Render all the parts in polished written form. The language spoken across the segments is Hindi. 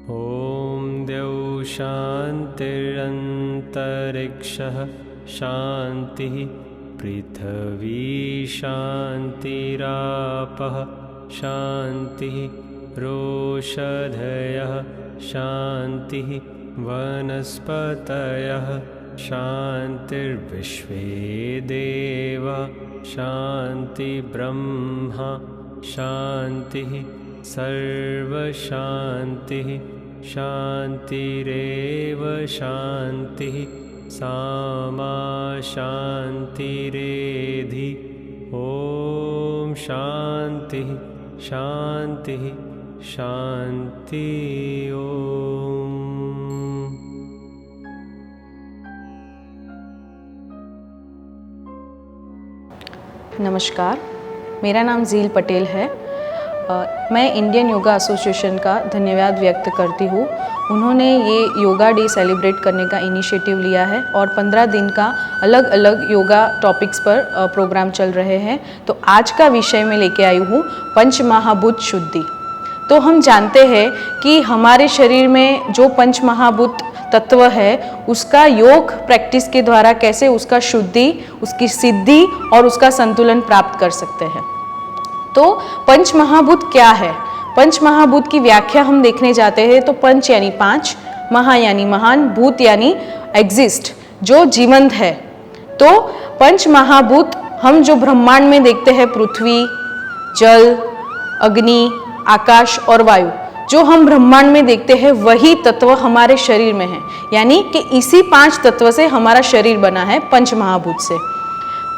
ॐ द्यौः शान्तिरन्तरिक्षः शान्तिः पृथिवी शान्तिरापः शान्तिः रोषधयः शान्तिः वनस्पतयः शान्तिर्विश्वे देवा शान्तिर्ब्रह्मा शान्तिः सर्वशान्तिः शान्तिरेव शान्तिः सामा शान्तिरेधि। ॐ शान्तिः शान्तिः शान्ति। ॐ नमस्कार, मेरा नाम ज़ील पटेल है। मैं इंडियन योगा एसोसिएशन का धन्यवाद व्यक्त करती हूँ। उन्होंने ये योगा डे सेलिब्रेट करने का इनिशिएटिव लिया है और 15 दिन का अलग अलग योगा टॉपिक्स पर प्रोग्राम चल रहे हैं। तो आज का विषय मैं लेके आई हूँ पंच महाभूत शुद्धि। तो हम जानते हैं कि हमारे शरीर में जो पंच महाभूत तत्व है उसका योग प्रैक्टिस के द्वारा कैसे उसका शुद्धि, उसकी सिद्धि और उसका संतुलन प्राप्त कर सकते हैं। तो पंच महाभूत क्या है? पंच महाभूत की व्याख्या हम देखने जाते हैं तो पंच यानी पांच, महा यानी महान, भूत यानी एग्जिस्ट, जो जीवंत है। तो पंच महाभूत हम जो ब्रह्मांड में देखते हैं, पृथ्वी, जल, अग्नि, आकाश और वायु, जो हम ब्रह्मांड में देखते हैं वही तत्व हमारे शरीर में है। यानी कि इसी 5 तत्व से हमारा शरीर बना है, पंच महाभूत से।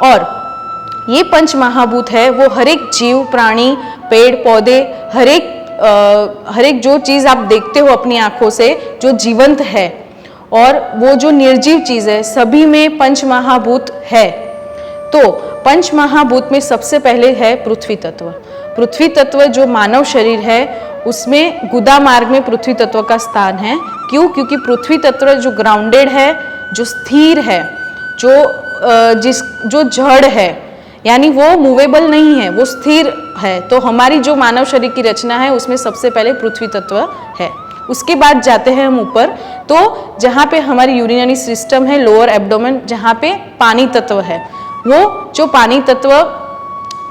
और ये पंच महाभूत है वो हर एक जीव, प्राणी, पेड़ पौधे, हर एक जो चीज़ आप देखते हो अपनी आँखों से जो जीवंत है और वो जो निर्जीव चीज़ है, सभी में पंच महाभूत है। तो पंच महाभूत में सबसे पहले है पृथ्वी तत्व। पृथ्वी तत्व जो मानव शरीर है उसमें गुदा मार्ग में पृथ्वी तत्व का स्थान है। क्यों? क्योंकि पृथ्वी तत्व जो ग्राउंडेड है, जो स्थिर है, जो जड़ है, यानी वो मूवेबल नहीं है, वो स्थिर है। तो हमारी जो मानव शरीर की रचना है उसमें सबसे पहले पृथ्वी तत्व है। उसके बाद जाते हैं हम ऊपर, तो जहाँ पे हमारी यूरिनरी सिस्टम है, लोअर एब्डोमेन, जहाँ पे पानी तत्व है, वो जो पानी तत्व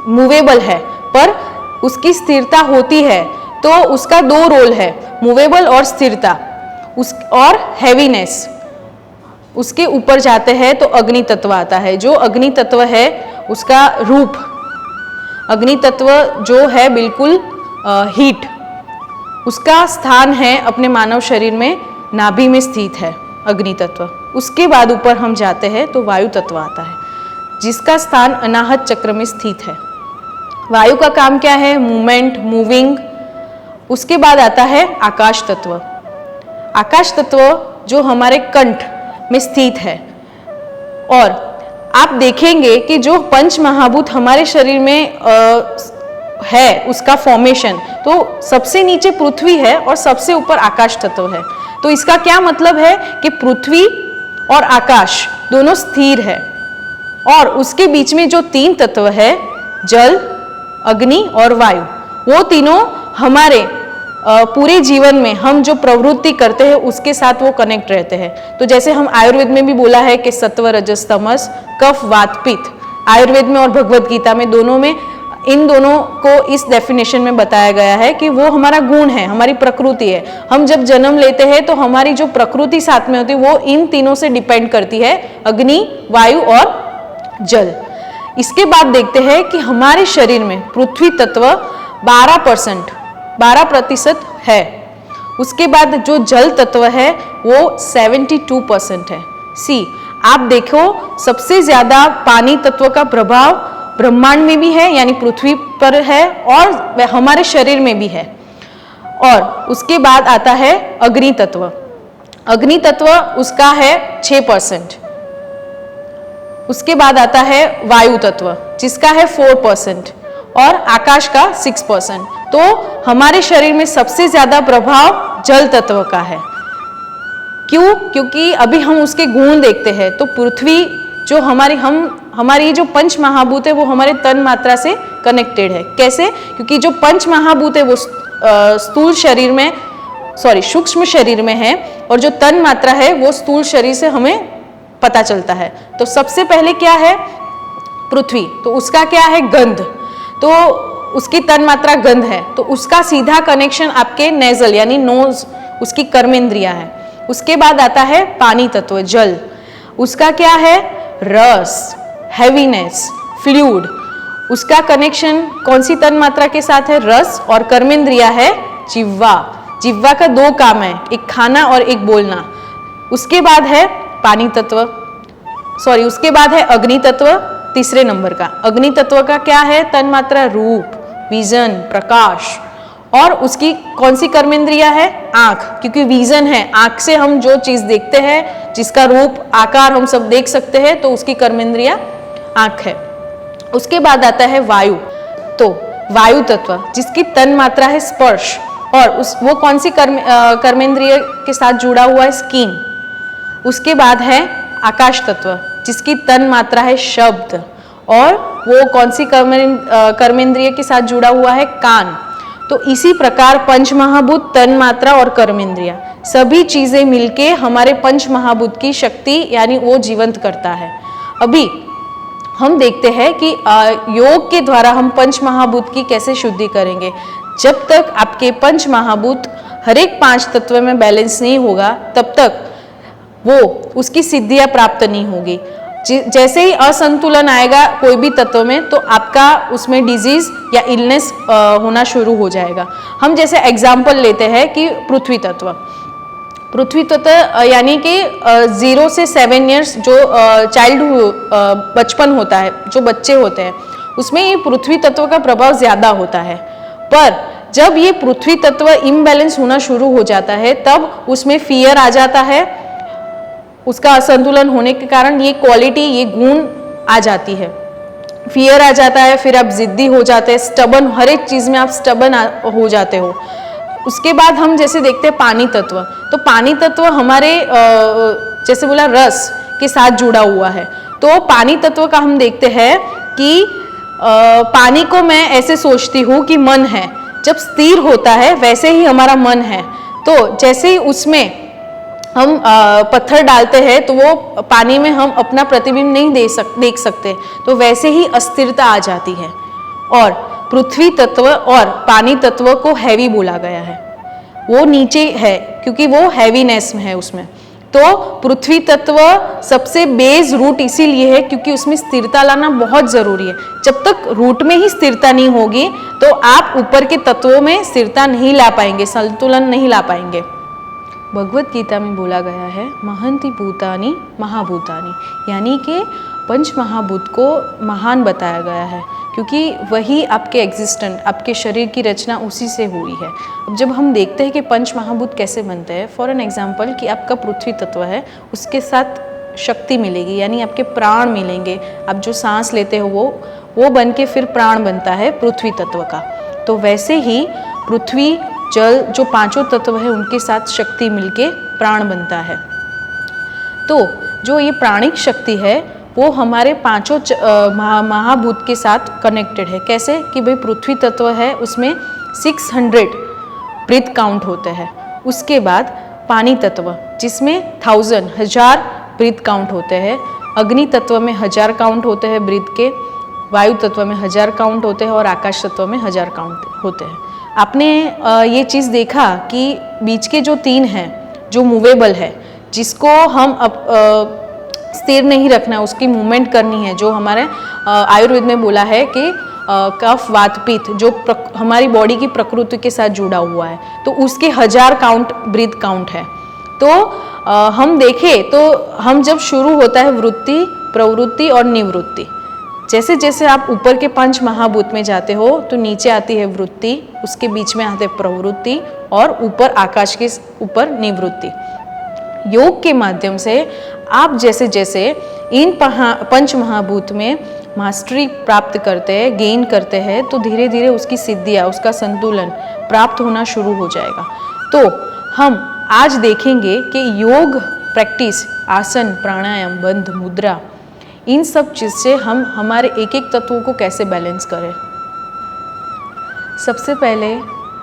मूवेबल है पर उसकी स्थिरता होती है। तो उसका 2 रोल है, मूवेबल और स्थिरता, और हैवीनेस। उसके ऊपर जाते हैं तो अग्नि तत्व आता है। जो अग्नि तत्व है उसका रूप, अग्नि तत्व जो है बिल्कुल हीट, उसका स्थान है अपने मानव शरीर में नाभि में स्थित है अग्नि तत्व। उसके बाद ऊपर हम जाते हैं तो वायु तत्व आता है जिसका स्थान अनाहत चक्र में स्थित है। वायु का काम क्या है? Movement, moving. उसके बाद आता है आकाश तत्व। आकाश तत्व जो हमारे कंठ में स्थित है। और आप देखेंगे कि जो पंच महाभूत हमारे शरीर में है उसका फॉर्मेशन, तो सबसे नीचे पृथ्वी है और सबसे ऊपर आकाश तत्व है। तो इसका क्या मतलब है कि पृथ्वी और आकाश दोनों स्थिर है और उसके बीच में जो 3 तत्व है, जल, अग्नि और वायु, वो तीनों हमारे पूरे जीवन में हम जो प्रवृत्ति करते हैं उसके साथ वो कनेक्ट रहते हैं। तो जैसे हम आयुर्वेद में भी बोला है कि सत्व, रजस, तमस, कफ, वात, पित्त, आयुर्वेद में और भगवत गीता में दोनों में इन दोनों को इस डेफिनेशन में बताया गया है कि वो हमारा गुण है, हमारी प्रकृति है। हम जब जन्म लेते हैं तो हमारी जो प्रकृति साथ में होती है वो इन तीनों से डिपेंड करती है, अग्नि, वायु और जल। इसके बाद देखते हैं कि हमारे शरीर में पृथ्वी तत्व 12% है। उसके बाद जो जल तत्व है वो 72% है। आप देखो, सबसे ज्यादा पानी तत्व का प्रभाव ब्रह्मांड में भी है, यानी पृथ्वी पर है, और हमारे शरीर में भी है। और उसके बाद आता है अग्नि तत्व। अग्नि तत्व उसका है 6%। उसके बाद आता है वायु तत्व जिसका है 4% और आकाश का 6%। तो हमारे शरीर में सबसे ज्यादा प्रभाव जल तत्व का है। क्यों? क्योंकि अभी हम उसके गुण देखते हैं। तो पृथ्वी जो हमारी जो पंच महाभूत है वो हमारे तन मात्रा से कनेक्टेड है। कैसे? क्योंकि जो पंच महाभूत है वो स्थूल शरीर में सूक्ष्म शरीर में है, और जो तन मात्रा है वो स्थूल शरीर से हमें पता चलता है। तो सबसे पहले क्या है? पृथ्वी। तो उसका क्या है? गंध। तो उसकी तन मात्रा गंध है, तो उसका सीधा कनेक्शन आपके नेजल यानी नोज, उसकी कर्मेंद्रिया है। उसके बाद आता है पानी तत्व, जल। उसका क्या है? रस, हैवीनेस, फ्लूइड। उसका कनेक्शन कौन सी तन मात्रा के साथ है? रस। और कर्मेंद्रिया है जिह्वा। जिह्वा का दो काम है, एक खाना और एक बोलना। उसके बाद है पानी तत्व, उसके बाद है अग्नि तत्व, तीसरे नंबर का। अग्नि तत्व का क्या है? तन मात्रा रूप, विजन, प्रकाश। और उसकी कौन सी कर्मेंद्रिया है? आंख, क्योंकि विजन है, आंख से हम जो चीज देखते हैं, जिसका रूप आकार हम सब देख सकते हैं, तो उसकी कर्मेंद्रिया आंख है। उसके बाद आता है वायु। तो वायु तत्व जिसकी तन मात्रा है स्पर्श, और वो कौन सी कर्मेंद्रिय के साथ जुड़ा हुआ है? स्किन। उसके बाद है आकाश तत्व जिसकी तन मात्रा है शब्द, और वो कौन सी कर्मेंद्रिय के साथ जुड़ा हुआ है? कान। तो इसी प्रकार पंच महाभूत, तन मात्रा और कर्मेंद्रिया, सभी चीजें मिलके हमारे पंच महाभूत की शक्ति यानी वो जीवंत करता है। अभी हम देखते हैं कि योग के द्वारा हम पंच महाभूत की कैसे शुद्धि करेंगे। जब तक आपके पंच महाभूत हर एक 5 तत्व में बैलेंस नहीं होगा, तब तक वो उसकी सिद्धियां प्राप्त नहीं होगी। जैसे ही असंतुलन आएगा कोई भी तत्व में, तो आपका उसमें डिजीज या इलनेस होना शुरू हो जाएगा। हम जैसे एग्जाम्पल लेते हैं कि पृथ्वी तत्व यानी कि 0 से 7 ईयर्स जो चाइल्डहुड बचपन होता है, जो बच्चे होते हैं, उसमें ये पृथ्वी तत्व का प्रभाव ज्यादा होता है। पर जब ये पृथ्वी तत्व इम्बैलेंस होना शुरू हो जाता है, तब उसमें फियर आ जाता है। उसका असंतुलन होने के कारण ये क्वालिटी, ये गुण आ जाती है। फियर आ जाता है, फिर आप जिद्दी हो जाते हैं, स्टबन, हर एक चीज में आप स्टबन हो जाते हो। उसके बाद हम जैसे देखते हैं पानी तत्व। तो पानी तत्व हमारे जैसे बोला रस के साथ जुड़ा हुआ है। तो पानी तत्व का हम देखते हैं कि पानी को मैं ऐसे सोचती हूँ कि मन है, जब स्थिर होता है वैसे ही हमारा मन है। तो जैसे ही उसमें हम पत्थर डालते हैं तो वो पानी में हम अपना प्रतिबिंब नहीं देख सकते, तो वैसे ही अस्थिरता आ जाती है। और पृथ्वी तत्व और पानी तत्व को हैवी बोला गया है, वो नीचे है क्योंकि वो हैवीनेस में है उसमें। तो पृथ्वी तत्व सबसे बेस रूट इसीलिए है क्योंकि उसमें स्थिरता लाना बहुत जरूरी है। जब तक रूट में ही स्थिरता नहीं होगी तो आप ऊपर के तत्वों में स्थिरता नहीं ला पाएंगे, संतुलन नहीं ला पाएंगे। भगवत गीता में बोला गया है महंति भूतानि महाभूतानि, यानी कि पंच महाभूत को महान बताया गया है क्योंकि वही आपके एग्जिस्टेंट, आपके शरीर की रचना उसी से हुई है। अब जब हम देखते हैं कि पंच महाभूत कैसे बनते हैं, फॉर एन एग्जाम्पल कि आपका पृथ्वी तत्व है, उसके साथ शक्ति मिलेगी यानी आपके प्राण मिलेंगे। आप जो सांस लेते हो वो बन के फिर प्राण बनता है पृथ्वी तत्व का। तो वैसे ही पृथ्वी, जल, जो 5 तत्व है उनके साथ शक्ति मिलके प्राण बनता है। तो जो ये प्राणिक शक्ति है वो हमारे 5 महाभूत के साथ कनेक्टेड है। कैसे कि भाई पृथ्वी तत्व है उसमें 600 ब्रीथ काउंट होते हैं। उसके बाद पानी तत्व जिसमें 1000 ब्रीथ काउंट होते हैं। अग्नि तत्व में 1000 काउंट होते हैं ब्रीथ के, वायु तत्व में 1000 काउंट होते हैं और आकाश तत्व में 1000 काउंट होते हैं। आपने ये चीज़ देखा कि बीच के जो 3 हैं जो मूवेबल है, जिसको हम स्थिर नहीं रखना, उसकी मूवमेंट करनी है, जो हमारे आयुर्वेद में बोला है कि कफ, वात, पित्त, जो हमारी बॉडी की प्रकृति के साथ जुड़ा हुआ है, तो उसके 1000 काउंट ब्रीथ काउंट है। तो हम देखें तो हम जब शुरू होता है वृत्ति, प्रवृत्ति और निवृत्ति, जैसे जैसे आप ऊपर के 5 महाभूत में जाते हो तो नीचे आती है वृत्ति, उसके बीच में आते प्रवृत्ति और ऊपर आकाश के ऊपर निवृत्ति। योग के माध्यम से आप जैसे जैसे इन 5 महाभूत में मास्टरी प्राप्त करते हैं, गेन करते हैं, तो धीरे धीरे उसकी सिद्धियाँ, उसका संतुलन प्राप्त होना शुरू हो जाएगा। तो हम आज देखेंगे कि योग प्रैक्टिस, आसन, प्राणायाम, बंध, मुद्रा, इन सब चीज़ से हम हमारे एक एक तत्वों को कैसे बैलेंस करें। सबसे पहले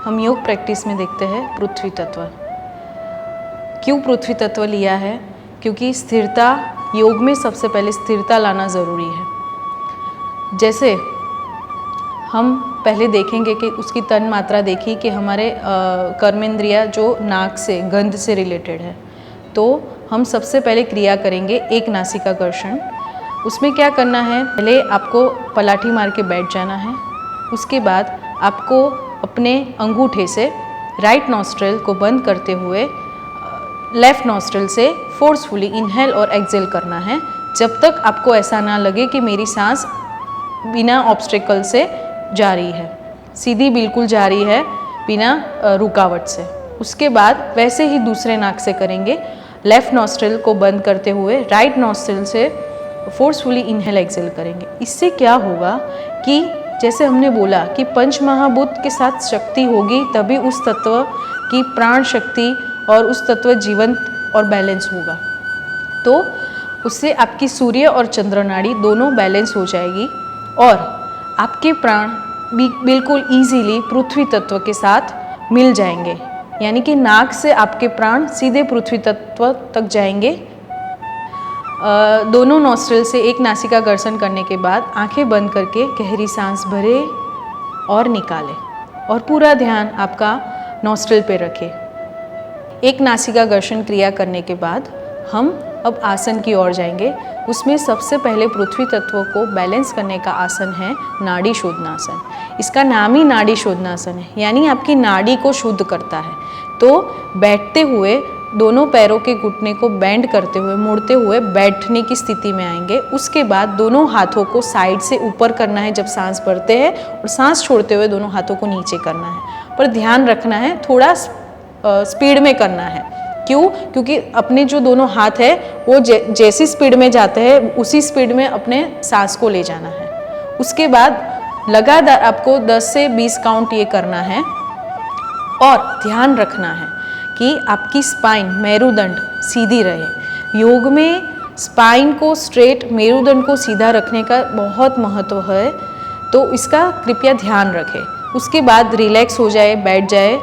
हम योग प्रैक्टिस में देखते हैं पृथ्वी तत्व। क्यों पृथ्वी तत्व लिया है? क्योंकि स्थिरता, योग में सबसे पहले स्थिरता लाना ज़रूरी है। जैसे हम पहले देखेंगे कि उसकी तन मात्रा देखी कि हमारे कर्मेंद्रिया जो नाक से, गंध से रिलेटेड है। तो हम सबसे पहले क्रिया करेंगे एक नासिकाकर्षण। उसमें क्या करना है, पहले आपको पलाठी मार के बैठ जाना है। उसके बाद आपको अपने अंगूठे से राइट नॉस्ट्रिल को बंद करते हुए लेफ्ट नॉस्ट्रिल से फोर्सफुली इनहेल और एक्सेल करना है, जब तक आपको ऐसा ना लगे कि मेरी सांस बिना ऑब्स्टेकल से जा रही है, सीधी बिल्कुल जा रही है बिना रुकावट से। उसके बाद वैसे ही दूसरे नाक से करेंगे, लेफ्ट नॉस्ट्रिल को बंद करते हुए राइट नॉस्ट्रिल से फोर्सफुली इनहेल एक्सेल करेंगे। इससे क्या होगा कि जैसे हमने बोला कि पंच महाभूत के साथ शक्ति होगी तभी उस तत्व की प्राण शक्ति और उस तत्व जीवंत और बैलेंस होगा। तो उससे आपकी सूर्य और चंद्र नाड़ी दोनों बैलेंस हो जाएगी और आपके प्राण बिल्कुल इजीली पृथ्वी तत्व के साथ मिल जाएंगे, यानी कि नाक से आपके प्राण सीधे पृथ्वी तत्व तक जाएंगे। दोनों नॉस्ट्रिल से एक नासिकाकर्षण करने के बाद आंखें बंद करके गहरी सांस भरे और निकालें और पूरा ध्यान आपका नॉस्ट्रिल पे रखें। एक नासिकाकर्षण क्रिया करने के बाद हम अब आसन की ओर जाएंगे। उसमें सबसे पहले पृथ्वी तत्व को बैलेंस करने का आसन है नाड़ी शोधनासन। इसका नाम ही नाड़ी शोधनासन है, यानी आपकी नाड़ी को शुद्ध करता है। तो बैठते हुए दोनों पैरों के घुटने को बेंड करते हुए, मुड़ते हुए बैठने की स्थिति में आएंगे। उसके बाद दोनों हाथों को साइड से ऊपर करना है जब सांस भरते हैं, और सांस छोड़ते हुए दोनों हाथों को नीचे करना है। पर ध्यान रखना है थोड़ा स्पीड में करना है। क्यों? क्योंकि अपने जो दोनों हाथ है वो जैसी स्पीड में जाते हैं उसी स्पीड में अपने सांस को ले जाना है। उसके बाद लगातार आपको 10 से 20 काउंट ये करना है और ध्यान रखना है कि आपकी स्पाइन, मेरुदंड सीधी रहे। योग में स्पाइन को स्ट्रेट, मेरुदंड को सीधा रखने का बहुत महत्व है, तो इसका कृपया ध्यान रखें। उसके बाद रिलैक्स हो जाए, बैठ जाए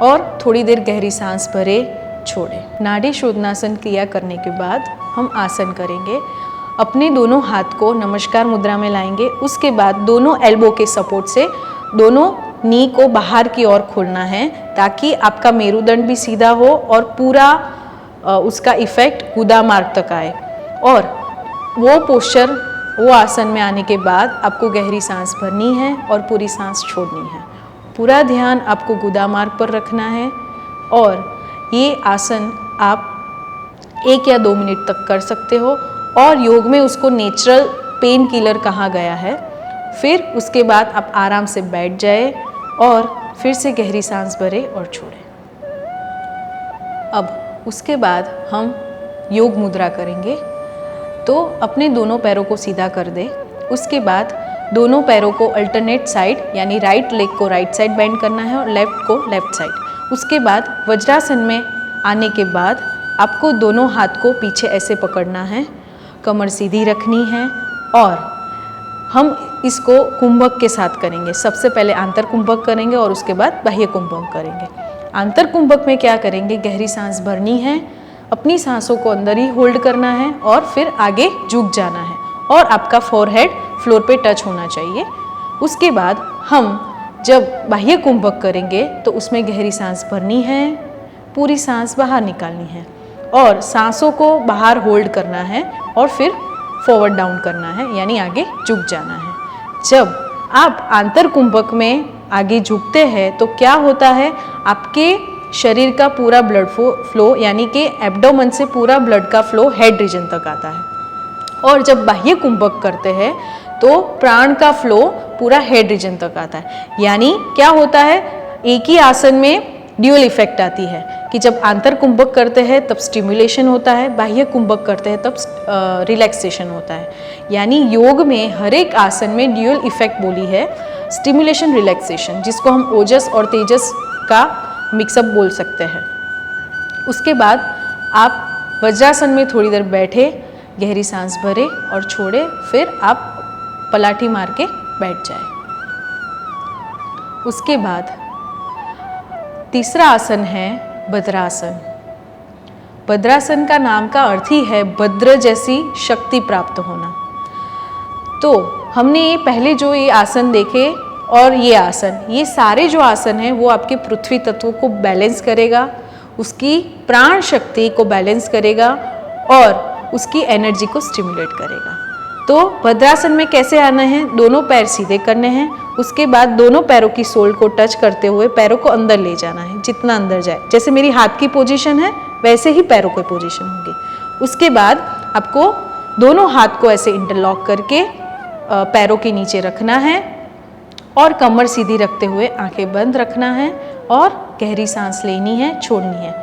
और थोड़ी देर गहरी सांस भरे, छोड़े। नाड़ी शोधनासन क्रिया करने के बाद हम आसन करेंगे। अपने दोनों हाथ को नमस्कार मुद्रा में लाएंगे। उसके बाद दोनों एल्बो के सपोर्ट से दोनों नी को बाहर की ओर खोलना है, ताकि आपका मेरुदंड भी सीधा हो और पूरा उसका इफेक्ट गुदा मार्ग तक आए। और वो पोस्चर, वो आसन में आने के बाद आपको गहरी सांस भरनी है और पूरी सांस छोड़नी है। पूरा ध्यान आपको गुदा मार्ग पर रखना है और ये आसन आप 1 या 2 मिनट तक कर सकते हो। और योग में उसको नेचुरल पेन किलर कहा गया है। फिर उसके बाद आप आराम से बैठ जाए और फिर से गहरी सांस भरे और छोड़ें। अब उसके बाद हम योग मुद्रा करेंगे। तो अपने दोनों पैरों को सीधा कर दे। उसके बाद दोनों पैरों को अल्टरनेट साइड, यानी राइट लेग को राइट साइड बेंड करना है और लेफ्ट को लेफ्ट साइड। उसके बाद वज्रासन में आने के बाद आपको दोनों हाथ को पीछे ऐसे पकड़ना है, कमर सीधी रखनी है और हम इसको कुंभक के साथ करेंगे। सबसे पहले आंतर कुंभक करेंगे और उसके बाद बाह्य कुंभक करेंगे। आंतर कुंभक में क्या करेंगे, गहरी सांस भरनी है, अपनी सांसों को अंदर ही होल्ड करना है और फिर आगे झुक जाना है और आपका फोरहेड फ्लोर पे टच होना चाहिए। उसके बाद हम जब बाह्य कुंभक करेंगे तो उसमें गहरी सांस भरनी है, पूरी सांस बाहर निकालनी है और सांसों को बाहर होल्ड करना है और फिर फॉरवर्ड डाउन करना है, यानी आगे झुक जाना है। जब आप आंतर कुंभक में आगे झुकते हैं तो क्या होता है, आपके शरीर का पूरा ब्लड फ्लो, यानी कि एब्डोमेन से पूरा ब्लड का फ्लो हेड रीजन तक आता है। और जब बाह्य कुंभक करते हैं तो प्राण का फ्लो पूरा हेड रीजन तक आता है। यानी क्या होता है, एक ही आसन में ड्यूअल इफेक्ट आती है कि जब आंतर कुंभक करते हैं तब स्टिमुलेशन होता है, बाह्य कुंभक करते हैं तब रिलैक्सेशन होता है। यानी योग में हर एक आसन में ड्यूअल इफेक्ट बोली है, स्टिमुलेशन, रिलैक्सेशन, जिसको हम ओजस और तेजस का मिक्सअप बोल सकते हैं। उसके बाद आप वज्रासन में थोड़ी देर बैठे, गहरी सांस भरे और छोड़े, फिर आप पलाठी मार के बैठ जाए। उसके बाद तीसरा आसन है भद्रासन। भद्रासन का नाम का अर्थ ही है भद्र जैसी शक्ति प्राप्त होना। तो हमने ये पहले जो ये आसन देखे और ये आसन, ये सारे जो आसन हैं वो आपके पृथ्वी तत्व को बैलेंस करेगा, उसकी प्राण शक्ति को बैलेंस करेगा और उसकी एनर्जी को स्टिमुलेट करेगा। तो भद्रासन में कैसे आना है, दोनों पैर सीधे करने हैं, उसके बाद दोनों पैरों की सोल को टच करते हुए पैरों को अंदर ले जाना है, जितना अंदर जाए। जैसे मेरी हाथ की पोजीशन है वैसे ही पैरों की पोजीशन होगी। उसके बाद आपको दोनों हाथ को ऐसे इंटरलॉक करके पैरों के नीचे रखना है और कमर सीधी रखते हुए आंखें बंद रखना है और गहरी सांस लेनी है, छोड़नी है।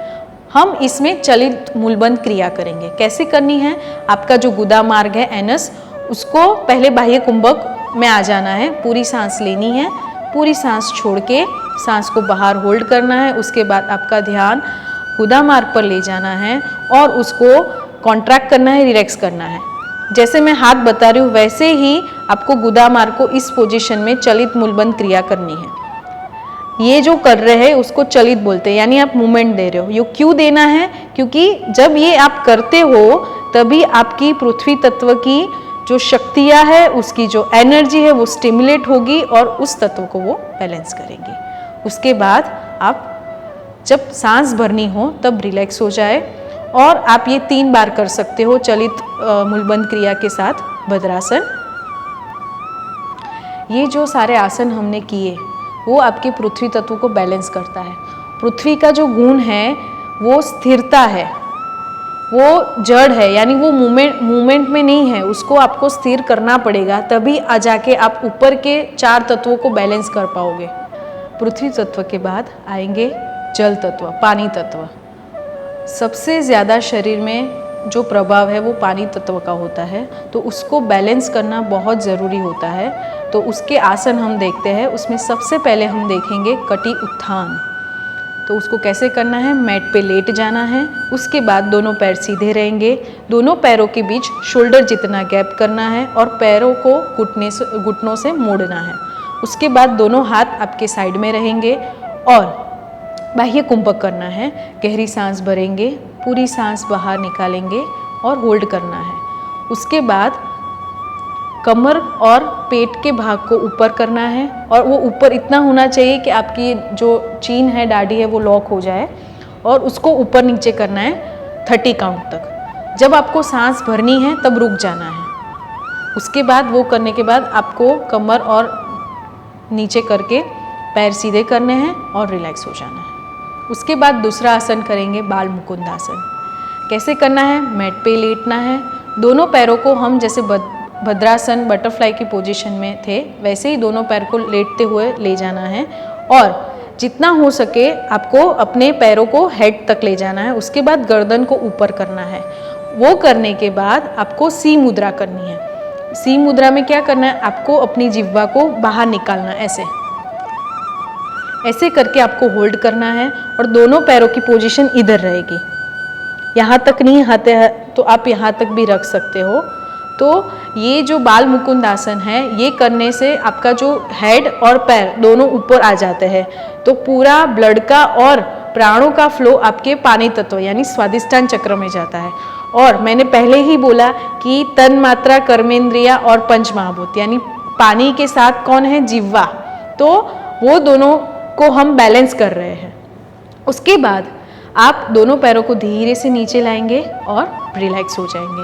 हम इसमें चलित मूलबंध क्रिया करेंगे। कैसे करनी है, आपका जो गुदा मार्ग है एनस, उसको पहले बाह्य कुंभक में आ जाना है, पूरी सांस लेनी है, पूरी सांस छोड़ के सांस को बाहर होल्ड करना है। उसके बाद आपका ध्यान गुदा मार्ग पर ले जाना है और उसको कॉन्ट्रैक्ट करना है, रिलैक्स करना है। जैसे मैं हाथ बता रही हूँ वैसे ही आपको गुदा मार्ग को इस पोजीशन में चलित मूलबंध क्रिया करनी है। ये जो कर रहे हैं उसको चलित बोलते हैं, यानी आप मूवमेंट दे रहे हो। ये क्यों देना है, क्योंकि जब ये आप करते हो तभी आपकी पृथ्वी तत्व की जो शक्तियाँ है, उसकी जो एनर्जी है वो स्टिमुलेट होगी और उस तत्व को वो बैलेंस करेंगी। उसके बाद आप जब सांस भरनी हो तब रिलैक्स हो जाए और आप ये 3 बार कर सकते हो चलित मूलबंध क्रिया के साथ भद्रासन। ये जो सारे आसन हमने किए वो आपके पृथ्वी तत्व को बैलेंस करता है। पृथ्वी का जो गुण है वो स्थिरता है, वो जड़ है, यानी वो मूवमेंट में नहीं है, उसको आपको स्थिर करना पड़ेगा, तभी आ जाके आप ऊपर के 4 तत्वों को बैलेंस कर पाओगे। पृथ्वी तत्व के बाद आएंगे जल तत्व, पानी तत्व। सबसे ज़्यादा शरीर में जो प्रभाव है वो पानी तत्व का होता है, तो उसको बैलेंस करना बहुत ज़रूरी होता है। तो उसके आसन हम देखते हैं, उसमें सबसे पहले हम देखेंगे कटी उत्थान। तो उसको कैसे करना है, मैट पे लेट जाना है, उसके बाद दोनों पैर सीधे रहेंगे, दोनों पैरों के बीच शोल्डर जितना गैप करना है और पैरों को घुटनों से मोड़ना है। उसके बाद दोनों हाथ आपके साइड में रहेंगे और बाह्य कुंभक करना है। गहरी सांस भरेंगे, पूरी सांस बाहर निकालेंगे और होल्ड करना है। उसके बाद कमर और पेट के भाग को ऊपर करना है और वो ऊपर इतना होना चाहिए कि आपकी जो चीन है, दाढ़ी है, वो लॉक हो जाए और उसको ऊपर नीचे करना है 30 काउंट तक। जब आपको सांस भरनी है तब रुक जाना है। उसके बाद वो करने के बाद आपको कमर और नीचे करके पैर सीधे करने हैं और रिलैक्स हो जाना है। उसके बाद दूसरा आसन करेंगे बाल मुकुंद आसन। कैसे करना है, मैट पे लेटना है, दोनों पैरों को हम जैसे भद्रासन बटरफ्लाई की पोजीशन में थे वैसे ही दोनों पैर को लेटते हुए ले जाना है और जितना हो सके आपको अपने पैरों को हेड तक ले जाना है। उसके बाद गर्दन को ऊपर करना है। वो करने के बाद आपको सी मुद्रा करनी है। सी मुद्रा में क्या करना है, आपको अपनी जिह्वा को बाहर निकालना है, ऐसे करके आपको होल्ड करना है और दोनों पैरों की पोजीशन इधर रहेगी। यहाँ तक नहीं आते हैं तो आप यहाँ तक भी रख सकते हो। तो ये जो बाल मुकुंद आसन है, ये करने से आपका जो हेड और पैर दोनों ऊपर आ जाते हैं, तो पूरा ब्लड का और प्राणों का फ्लो आपके पानी तत्व यानी स्वादिष्टान चक्र में जाता है। और मैंने पहले ही बोला कि तन मात्रा, कर्मेंद्रिया और पंच महाभूत, यानी पानी के साथ कौन है, जिह्वा, तो वो दोनों को हम बैलेंस कर रहे हैं। उसके बाद आप दोनों पैरों को धीरे से नीचे लाएंगे और रिलैक्स हो जाएंगे।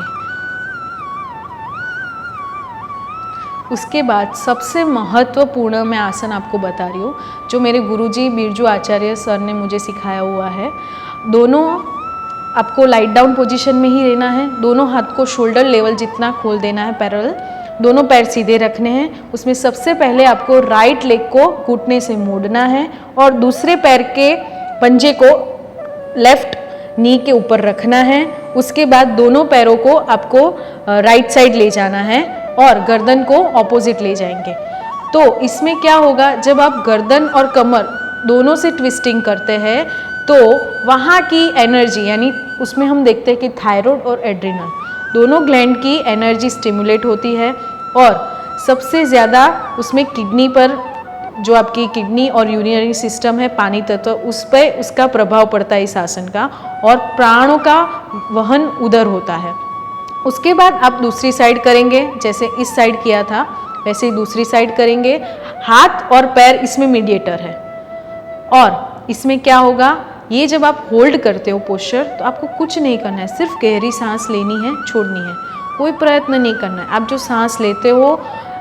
उसके बाद सबसे महत्वपूर्ण मैं आसन आपको बता रही हूँ, जो मेरे गुरुजी बिरजू आचार्य सर ने मुझे सिखाया हुआ है। दोनों आपको लाइट डाउन पोजीशन में ही रहना है, दोनों हाथ को शोल्डर लेवल जितना खोल देना है पैरेलल, दोनों पैर सीधे रखने हैं। उसमें सबसे पहले आपको राइट लेग को घुटने से मोड़ना है और दूसरे पैर के पंजे को लेफ्ट नी के ऊपर रखना है। उसके बाद दोनों पैरों को आपको राइट साइड ले जाना है और गर्दन को ऑपोजिट ले जाएंगे। तो इसमें क्या होगा, जब आप गर्दन और कमर दोनों से ट्विस्टिंग करते हैं तो वहाँ की एनर्जी, यानी उसमें हम देखते हैं कि थायराइड और एड्रिनल दोनों ग्लैंड की एनर्जी स्टिमुलेट होती है और सबसे ज़्यादा उसमें किडनी पर जो आपकी किडनी और यूरिनरी सिस्टम है, पानी तत्व, उस पर उसका प्रभाव पड़ता है इस आसन का, और प्राणों का वहन उधर होता है। उसके बाद आप दूसरी साइड करेंगे, जैसे इस साइड किया था वैसे ही दूसरी साइड करेंगे। हाथ और पैर इसमें मीडिएटर है, और इसमें क्या होगा, ये जब आप होल्ड करते हो पोस्चर, तो आपको कुछ नहीं करना है, सिर्फ गहरी सांस लेनी है, छोड़नी है, कोई प्रयत्न नहीं करना है। आप जो सांस लेते हो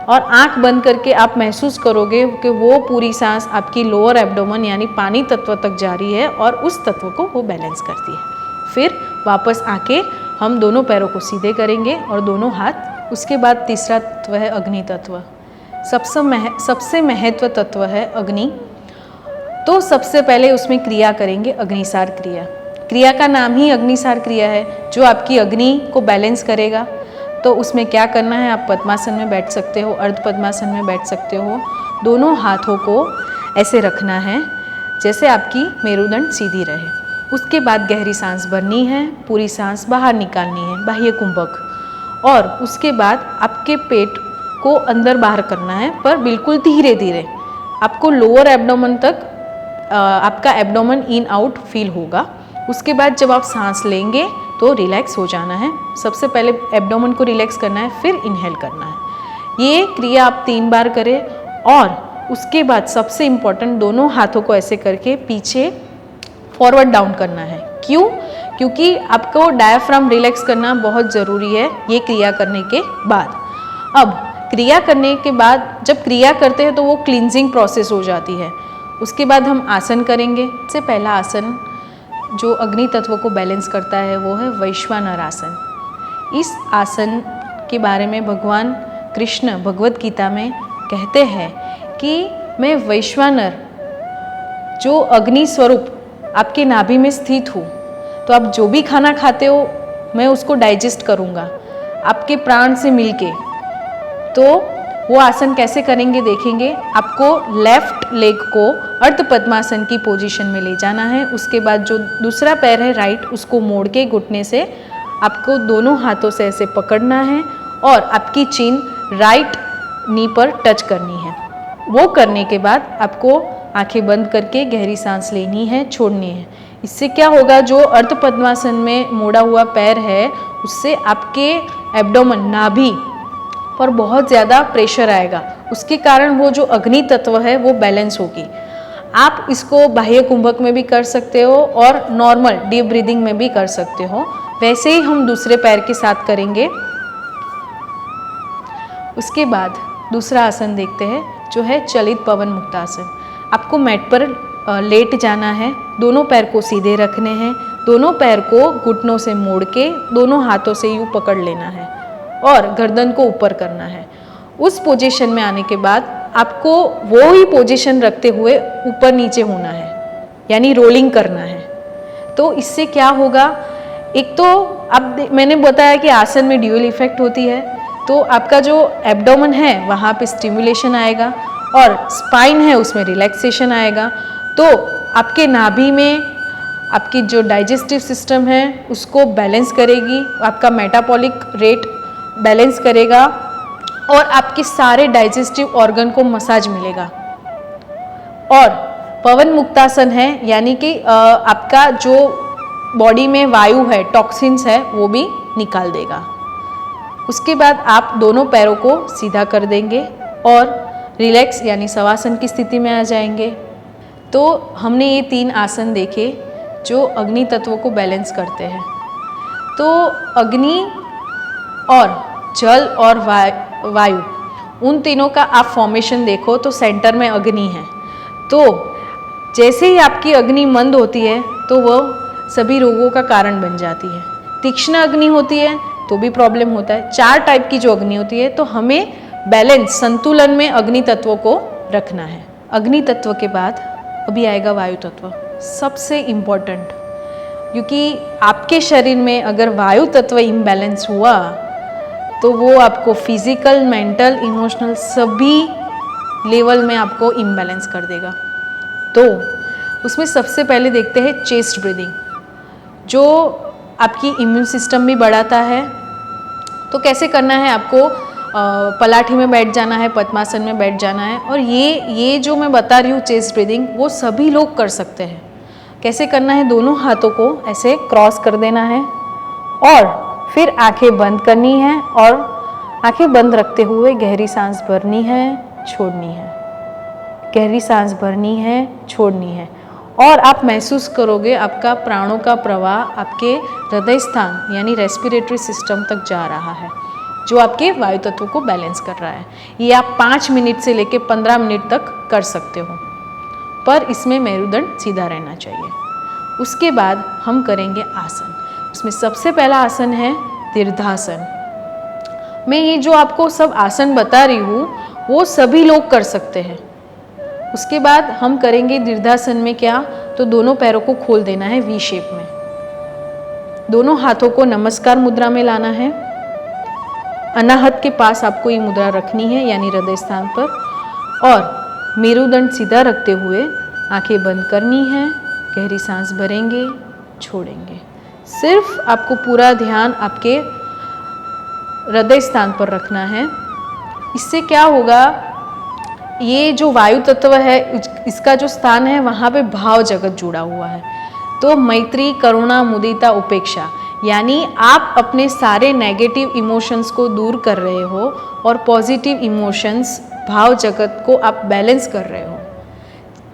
और आंख बंद करके आप महसूस करोगे कि वो पूरी सांस आपकी लोअर एब्डोमेन यानी पानी तत्व तक जा रही है और उस तत्व को वो बैलेंस करती है। फिर वापस आके हम दोनों पैरों को सीधे करेंगे और दोनों हाथ। उसके बाद तीसरा तत्व है अग्नि तत्व। सबसे महत्व तत्व है अग्नि। तो सबसे पहले उसमें क्रिया करेंगे, अग्निसार क्रिया। क्रिया का नाम ही अग्निसार क्रिया है, जो आपकी अग्नि को बैलेंस करेगा। तो उसमें क्या करना है, आप पद्मासन में बैठ सकते हो, अर्ध पद्मासन में बैठ सकते हो। दोनों हाथों को ऐसे रखना है जैसे आपकी मेरुदंड सीधी रहे। उसके बाद गहरी सांस भरनी है, पूरी सांस बाहर निकालनी है, बाह्य कुंभक। और उसके बाद आपके पेट को अंदर बाहर करना है, पर बिल्कुल धीरे धीरे। आपको लोअर एब्डोमेन तक आपका एब्डोमेन इन आउट फील होगा। उसके बाद जब आप सांस लेंगे तो रिलैक्स हो जाना है। सबसे पहले एब्डोमेन को रिलैक्स करना है, फिर इनहेल करना है। ये क्रिया आप 3 बार करें, और उसके बाद सबसे इम्पॉर्टेंट, दोनों हाथों को ऐसे करके पीछे फॉरवर्ड डाउन करना है। क्यों? क्योंकि आपको डायफ्राम रिलैक्स करना बहुत ज़रूरी है ये क्रिया करने के बाद। अब क्रिया करने के बाद जब क्रिया करते हैं तो वो क्लींजिंग प्रोसेस हो जाती है। उसके बाद हम आसन करेंगे। सबसे पहला आसन जो अग्नि तत्व को बैलेंस करता है वो है वैश्वानर आसन। इस आसन के बारे में भगवान कृष्ण भगवत गीता में कहते हैं कि मैं वैश्वानर, जो अग्नि स्वरूप आपके नाभि में स्थित हूँ, तो आप जो भी खाना खाते हो मैं उसको डाइजेस्ट करूँगा आपके प्राण से मिलके। तो वो आसन कैसे करेंगे देखेंगे। आपको लेफ्ट लेग को अर्ध पद्मासन की पोजीशन में ले जाना है। उसके बाद जो दूसरा पैर है राइट, उसको मोड़ के घुटने से आपको दोनों हाथों से ऐसे पकड़ना है और आपकी चीन राइट नी पर टच करनी है। वो करने के बाद आपको आंखें बंद करके गहरी सांस लेनी है, छोड़नी है। इससे क्या होगा, जो अर्ध पद्मासन में मोड़ा हुआ पैर है उससे आपके एब्डोमेन नाभि पर बहुत ज़्यादा प्रेशर आएगा। उसके कारण वो जो अग्नि तत्व है वो बैलेंस होगी। आप इसको बाह्य कुंभक में भी कर सकते हो और नॉर्मल डीप ब्रीदिंग में भी कर सकते हो। वैसे ही हम दूसरे पैर के साथ करेंगे। उसके बाद दूसरा आसन देखते हैं जो है चलित पवन मुक्तासन। आपको मैट पर लेट जाना है, दोनों पैर को सीधे रखने हैं, दोनों पैर को घुटनों से मोड़ के दोनों हाथों से यूँ पकड़ लेना है और गर्दन को ऊपर करना है। उस पोजीशन में आने के बाद आपको वो ही पोजीशन रखते हुए ऊपर नीचे होना है, यानी रोलिंग करना है। तो इससे क्या होगा, एक तो अब मैंने बताया कि आसन में ड्यूअल इफेक्ट होती है, तो आपका जो एब्डोमेन है वहाँ पे स्टिमुलेशन आएगा और स्पाइन है उसमें रिलैक्सेशन आएगा। तो आपके नाभि में आपकी जो डाइजेस्टिव सिस्टम है उसको बैलेंस करेगी, आपका मेटाबॉलिक रेट बैलेंस करेगा और आपके सारे डाइजेस्टिव ऑर्गन को मसाज मिलेगा। और पवन मुक्तासन है, यानी कि आपका जो बॉडी में वायु है, टॉक्सिन्स है, वो भी निकाल देगा। उसके बाद आप दोनों पैरों को सीधा कर देंगे और रिलैक्स यानी शवासन की स्थिति में आ जाएंगे। तो हमने ये 3 आसन देखे जो अग्नि तत्वों को बैलेंस करते हैं। तो अग्नि और जल और वायु, उन तीनों का आप फॉर्मेशन देखो तो सेंटर में अग्नि है। तो जैसे ही आपकी अग्नि मंद होती है तो वह सभी रोगों का कारण बन जाती है। तीक्ष्ण अग्नि होती है तो भी प्रॉब्लम होता है। 4 टाइप की जो अग्नि होती है, तो हमें बैलेंस संतुलन में अग्नि तत्व को रखना है। अग्नि तत्व के बाद अभी आएगा वायु तत्व, सबसे इम्पोर्टेंट, क्योंकि आपके शरीर में अगर वायु तत्व इम्बैलेंस हुआ तो वो आपको फिजिकल, मेंटल, इमोशनल सभी लेवल में आपको इम्बैलेंस कर देगा। तो उसमें सबसे पहले देखते हैं चेस्ट ब्रीदिंग, जो आपकी इम्यून सिस्टम भी बढ़ाता है। तो कैसे करना है, आपको पलाठी में बैठ जाना है, पद्मासन में बैठ जाना है। और ये जो मैं बता रही हूँ चेस्ट ब्रीदिंग, वो सभी लोग कर सकते हैं। कैसे करना है, दोनों हाथों को ऐसे क्रॉस कर देना है और फिर आंखें बंद करनी है और आंखें बंद रखते हुए गहरी सांस भरनी है, छोड़नी है, गहरी सांस भरनी है, छोड़नी है। और आप महसूस करोगे आपका प्राणों का प्रवाह आपके हृदय स्थान यानी रेस्पिरेटरी सिस्टम तक जा रहा है, जो आपके वायु तत्व को बैलेंस कर रहा है। ये आप 5 मिनट से लेकर 15 मिनट तक कर सकते हो, पर इसमें मेरुदंड सीधा रहना चाहिए। उसके बाद हम करेंगे आसन। उसमें सबसे पहला आसन है दीर्घासन। मैं ये जो आपको सब आसन बता रही हूँ वो सभी लोग कर सकते हैं। उसके बाद हम करेंगे दीर्घासन में क्या, तो दोनों पैरों को खोल देना है वी शेप में, दोनों हाथों को नमस्कार मुद्रा में लाना है, अनाहत के पास आपको ये मुद्रा रखनी है यानी हृदय स्थान पर, और मेरुदंड सीधा रखते हुए आंखें बंद करनी है, गहरी सांस भरेंगे, छोड़ेंगे। सिर्फ आपको पूरा ध्यान आपके हृदय स्थान पर रखना है। इससे क्या होगा, ये जो वायु तत्व है इसका जो स्थान है वहाँ पे भाव जगत जुड़ा हुआ है। तो मैत्री, करुणा, मुदिता, उपेक्षा, यानी आप अपने सारे नेगेटिव इमोशंस को दूर कर रहे हो और पॉजिटिव इमोशंस, भाव जगत को आप बैलेंस कर रहे हो।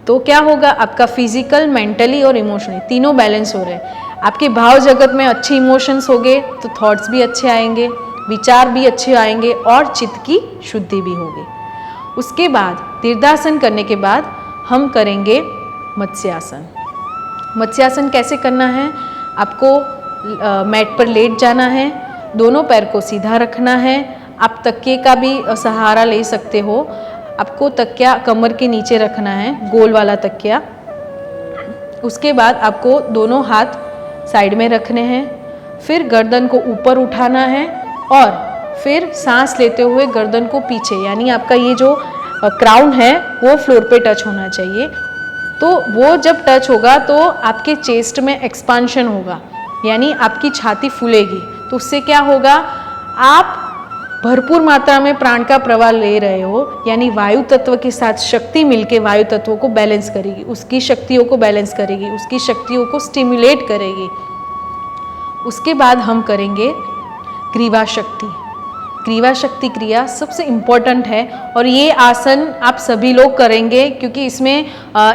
तो क्या होगा, आपका फिजिकल, मेंटली और इमोशनली तीनों बैलेंस हो रहे हैं। आपके भाव जगत में अच्छे इमोशंस होंगे तो थॉट्स भी अच्छे आएंगे, विचार भी अच्छे आएंगे और चित्त की शुद्धि भी होगी। उसके बाद दीर्घासन करने के बाद हम करेंगे मत्स्यासन। मत्स्यासन कैसे करना है, आपको मैट पर लेट जाना है, दोनों पैर को सीधा रखना है। आप तकिए का भी सहारा ले सकते हो। आपको तकिया कमर के नीचे रखना है, गोल वाला तकिया। उसके बाद आपको दोनों हाथ साइड में रखने हैं, फिर गर्दन को ऊपर उठाना है और फिर सांस लेते हुए गर्दन को पीछे, यानी आपका ये जो क्राउन है वो फ्लोर पे टच होना चाहिए। तो वो जब टच होगा तो आपके चेस्ट में एक्सपांशन होगा, यानी आपकी छाती फूलेगी। तो उससे क्या होगा, आप भरपूर मात्रा में प्राण का प्रवाह ले रहे हो, यानी वायु तत्व के साथ शक्ति मिलके वायु तत्व को बैलेंस करेगी, उसकी शक्तियों को बैलेंस करेगी, उसकी शक्तियों को स्टिमुलेट करेगी। उसके बाद हम करेंगे ग्रीवा शक्ति। ग्रीवा शक्ति क्रिया सबसे इम्पॉर्टेंट है और ये आसन आप सभी लोग करेंगे, क्योंकि इसमें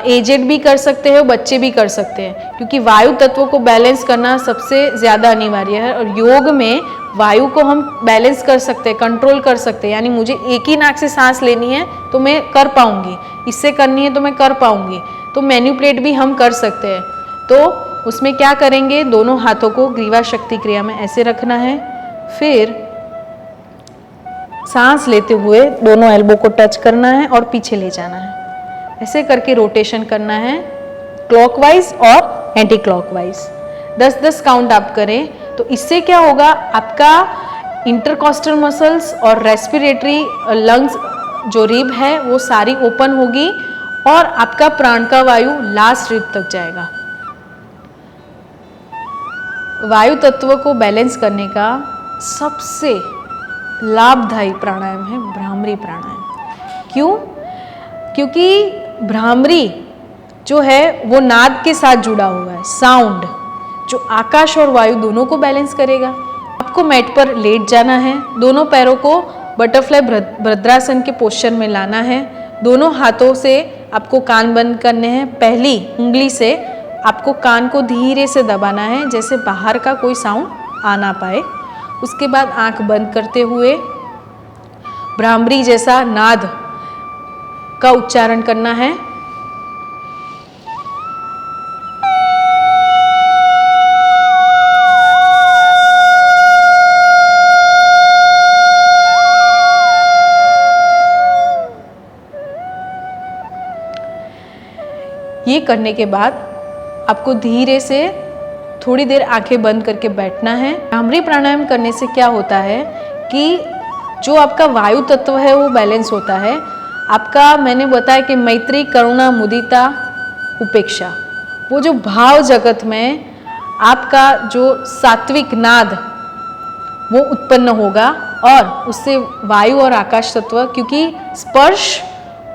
एजेड भी कर सकते हैं, बच्चे भी कर सकते हैं, क्योंकि वायु तत्वों को बैलेंस करना सबसे ज़्यादा अनिवार्य है। और योग में वायु को हम बैलेंस कर सकते हैं, कंट्रोल कर सकते हैं। यानी मुझे एक ही नाक से सांस लेनी है तो मैं कर पाऊंगी, इससे करनी है तो मैं कर पाऊंगी, तो मैनिपुलेट भी हम कर सकते हैं। तो उसमें क्या करेंगे, दोनों हाथों को ग्रीवा शक्ति क्रिया में ऐसे रखना है, फिर सांस लेते हुए दोनों एल्बो को टच करना है और पीछे ले जाना है। ऐसे करके रोटेशन करना है, क्लॉकवाइज और एंटी क्लॉकवाइज। 10-10 काउंट आप करें तो इससे क्या होगा, आपका इंटरकॉस्टल मसल्स और रेस्पिरेटरी लंग्स जो रिब है वो सारी ओपन होगी और आपका प्राण का वायु लास्ट रिब तक जाएगा। वायु तत्व को बैलेंस करने का सबसे लाभदायी प्राणायाम है भ्रामरी प्राणायाम। क्यों? क्योंकि भ्रामरी जो है वो नाद के साथ जुड़ा हुआ है, साउंड जो आकाश और वायु दोनों को बैलेंस करेगा। आपको मैट पर लेट जाना है, दोनों पैरों को बटरफ्लाई भद्रासन के पोस्चर में लाना है, दोनों हाथों से आपको कान बंद करने हैं। पहली उंगली से आपको कान को धीरे से दबाना है, जैसे बाहर का कोई साउंड आ ना पाए। उसके बाद आंख बंद करते हुए भ्रामरी जैसा नाद का उच्चारण करना है। ये करने के बाद आपको धीरे से थोड़ी देर आंखें बंद करके बैठना है। भ्रामरी प्राणायाम करने से क्या होता है कि जो आपका वायु तत्व है वो बैलेंस होता है। आपका, मैंने बताया कि मैत्री, करुणा, मुदिता, उपेक्षा, वो जो भाव जगत में आपका जो सात्विक नाद वो उत्पन्न होगा और उससे वायु और आकाश तत्व, क्योंकि स्पर्श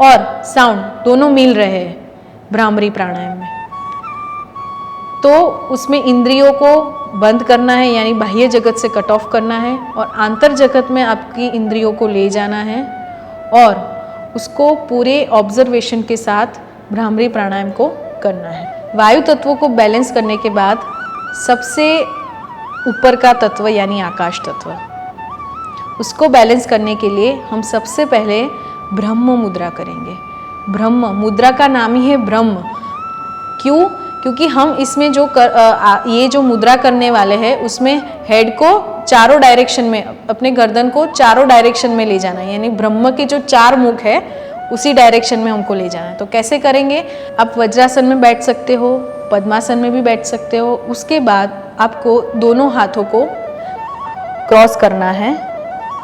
और साउंड दोनों मिल रहे हैं भ्रामरी प्राणायाम में, तो उसमें इंद्रियों को बंद करना है, यानी बाह्य जगत से कट ऑफ करना है और आंतर जगत में आपकी इंद्रियों को ले जाना है और उसको पूरे ऑब्जर्वेशन के साथ भ्रामरी प्राणायाम को करना है। वायु तत्वों को बैलेंस करने के बाद सबसे ऊपर का तत्व यानी आकाश तत्व, उसको बैलेंस करने के लिए हम सबसे पहले ब्रह्म मुद्रा करेंगे। ब्रह्म मुद्रा का नाम ही है ब्रह्म। क्यों? क्योंकि हम इसमें ये जो मुद्रा करने वाले हैं उसमें हेड को चारों डायरेक्शन में, अपने गर्दन को चारों डायरेक्शन में ले जाना है, यानी ब्रह्म के जो 4 मुख है उसी डायरेक्शन में हमको ले जाना है। तो कैसे करेंगे? आप वज्रासन में बैठ सकते हो, पद्मासन में भी बैठ सकते हो। उसके बाद आपको दोनों हाथों को क्रॉस करना है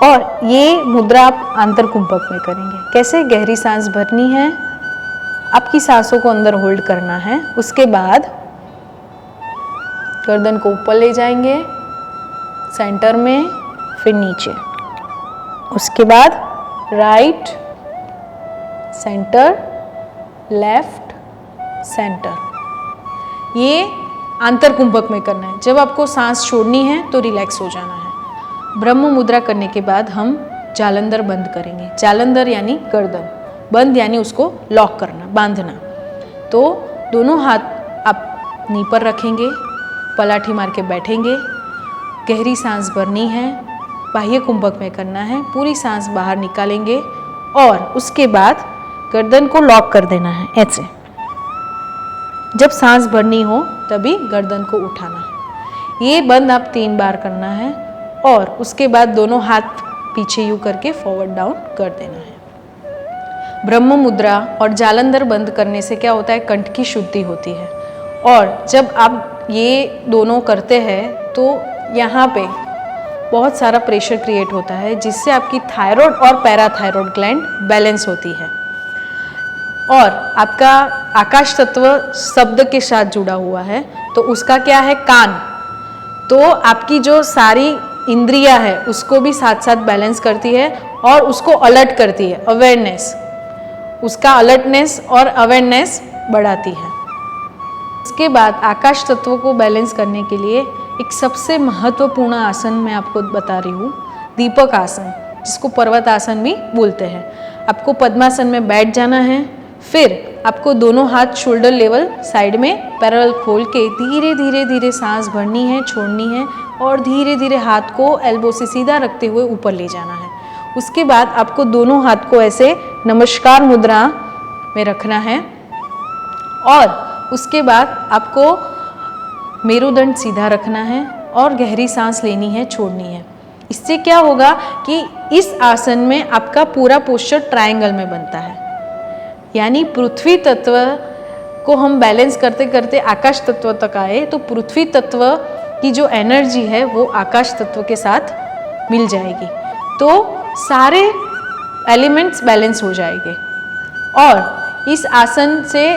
और ये मुद्रा आप आंतर कुंभक में करेंगे। कैसे? गहरी सांस भरनी है, आपकी सांसों को अंदर होल्ड करना है, उसके बाद गर्दन को ऊपर ले जाएंगे सेंटर में, फिर नीचे, उसके बाद राइट सेंटर, लेफ्ट सेंटर। ये आंतर कुंभक में करना है। जब आपको सांस छोड़नी है तो रिलैक्स हो जाना है। ब्रह्म मुद्रा करने के बाद हम जालंधर बंद करेंगे। जालंधर यानी गर्दन, बंद यानी उसको लॉक करना, बांधना। तो दोनों हाथ आप नी पर रखेंगे, पलाठी मार के बैठेंगे, गहरी सांस भरनी है, बाह्य कुंभक में करना है, पूरी सांस बाहर निकालेंगे और उसके बाद गर्दन को लॉक कर देना है ऐसे। जब सांस भरनी हो तभी गर्दन को उठाना है। ये बंद आप 3 बार करना है और उसके बाद दोनों हाथ पीछे यूं करके फॉरवर्ड डाउन कर देना है। ब्रह्म मुद्रा और जालंधर बंद करने से क्या होता है? कंठ की शुद्धि होती है। और जब आप ये दोनों करते हैं तो यहाँ पे बहुत सारा प्रेशर क्रिएट होता है, जिससे आपकी थायराइड और पैराथायराइड ग्लैंड बैलेंस होती है। और आपका आकाश तत्व शब्द के साथ जुड़ा हुआ है, तो उसका क्या है? कान। तो आपकी जो सारी इंद्रियां है उसको भी साथ साथ बैलेंस करती है और उसको अलर्ट करती है, अवेयरनेस, उसका अलर्टनेस और अवेयरनेस बढ़ाती है। इसके बाद आकाश तत्वों को बैलेंस करने के लिए एक सबसे महत्वपूर्ण आसन मैं आपको बता रही हूँ, दीपक आसन, जिसको पर्वत आसन भी बोलते हैं। आपको पद्मासन में बैठ जाना है, फिर आपको दोनों हाथ शोल्डर लेवल साइड में पैरेलल खोल के धीरे धीरे धीरे सांस भरनी है, छोड़नी है और धीरे धीरे हाथ को एल्बो से सीधा रखते हुए ऊपर ले जाना है। उसके बाद आपको दोनों हाथ को ऐसे नमस्कार मुद्रा में रखना है और उसके बाद आपको मेरुदंड सीधा रखना है और गहरी सांस लेनी है, छोड़नी है। इससे क्या होगा कि इस आसन में आपका पूरा पोस्चर ट्रायंगल में बनता है, यानी पृथ्वी तत्व को हम बैलेंस करते करते आकाश तत्व तक आए तो पृथ्वी तत्व की जो एनर्जी है वो आकाश तत्व के साथ मिल जाएगी, तो सारे एलिमेंट्स बैलेंस हो जाएंगे। और इस आसन से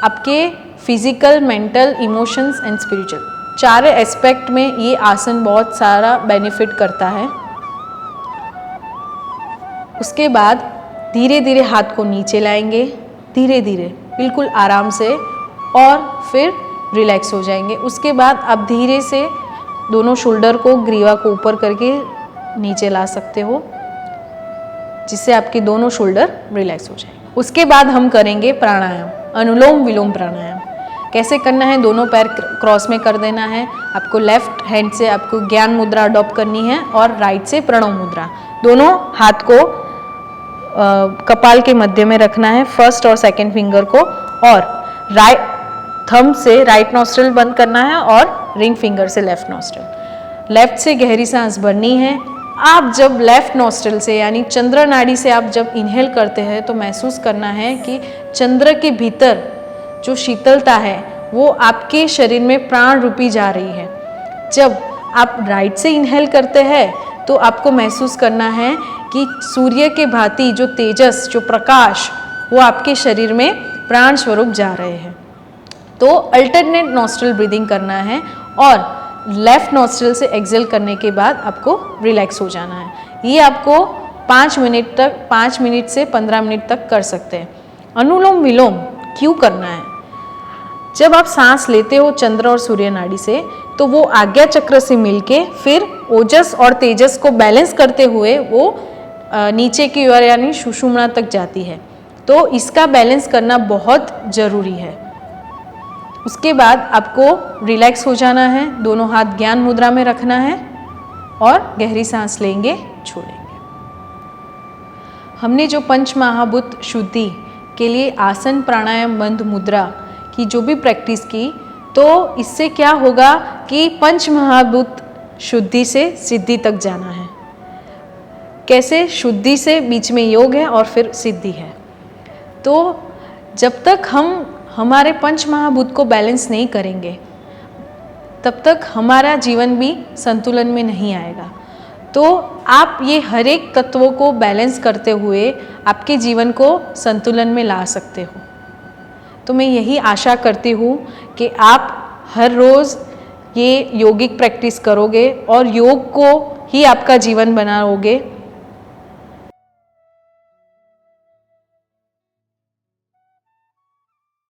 आपके physical, mental, emotions and spiritual 4 aspect में ये आसन बहुत सारा बेनिफिट करता है। उसके बाद धीरे धीरे हाथ को नीचे लाएंगे, धीरे धीरे बिल्कुल आराम से, और फिर रिलैक्स हो जाएंगे। उसके बाद आप धीरे से दोनों शोल्डर को, ग्रीवा को ऊपर करके नीचे ला सकते हो, जिससे आपके दोनों शोल्डर रिलैक्स हो जाए। उसके बाद हम करेंगे प्राणायाम, अनुलोम विलोम प्राणायाम। कैसे करना है? दोनों पैर क्रॉस में कर देना है। आपको लेफ्ट हैंड से आपको ज्ञान मुद्रा अडॉप्ट करनी है और राइट से प्रणव मुद्रा। दोनों हाथ को कपाल के मध्य में रखना है, फर्स्ट और सेकंड फिंगर को, और राइट थंब से राइट नॉस्ट्रल बंद करना है और रिंग फिंगर से लेफ्ट नॉस्ट्रल। लेफ्ट से गहरी सांस भरनी है। आप जब लेफ्ट नॉस्ट्रल से यानी चंद्र नाड़ी से आप जब इनहेल करते हैं तो महसूस करना है कि चंद्र के भीतर जो शीतलता है वो आपके शरीर में प्राण रूपी जा रही है। जब आप राइट से इनहेल करते हैं तो आपको महसूस करना है कि सूर्य के भांति जो तेजस, जो प्रकाश, वो आपके शरीर में प्राण स्वरूप जा रहे हैं। तो अल्टरनेट नॉस्ट्रल ब्रीदिंग करना है और लेफ्ट नॉस्ट्रल से एक्सेल करने के बाद आपको रिलैक्स हो जाना है। ये आपको 5 मिनट से 15 मिनट तक कर सकते हैं। अनुलोम विलोम क्यों करना है? जब आप सांस लेते हो चंद्र और सूर्य नाड़ी से, तो वो आज्ञा चक्र से मिलके फिर ओजस और तेजस को बैलेंस करते हुए वो नीचे की ओर यानी सुषुम्ना तक जाती है। तो इसका बैलेंस करना बहुत ज़रूरी है। उसके बाद आपको रिलैक्स हो जाना है, दोनों हाथ ज्ञान मुद्रा में रखना है और गहरी सांस लेंगे, छोड़ेंगे। हमने जो पंच महाभूत शुद्धि के लिए आसन प्राणायाम बंद मुद्रा की जो भी प्रैक्टिस की, तो इससे क्या होगा कि पंच महाभूत शुद्धि से सिद्धि तक जाना है। कैसे? शुद्धि से बीच में योग है और फिर सिद्धि है। तो जब तक हम हमारे पंच महाभूत को बैलेंस नहीं करेंगे, तब तक हमारा जीवन भी संतुलन में नहीं आएगा। तो आप ये हर एक तत्वों को बैलेंस करते हुए आपके जीवन को संतुलन में ला सकते हो। तो मैं यही आशा करती हूँ कि आप हर रोज़ ये योगिक प्रैक्टिस करोगे और योग को ही आपका जीवन बनाओगे।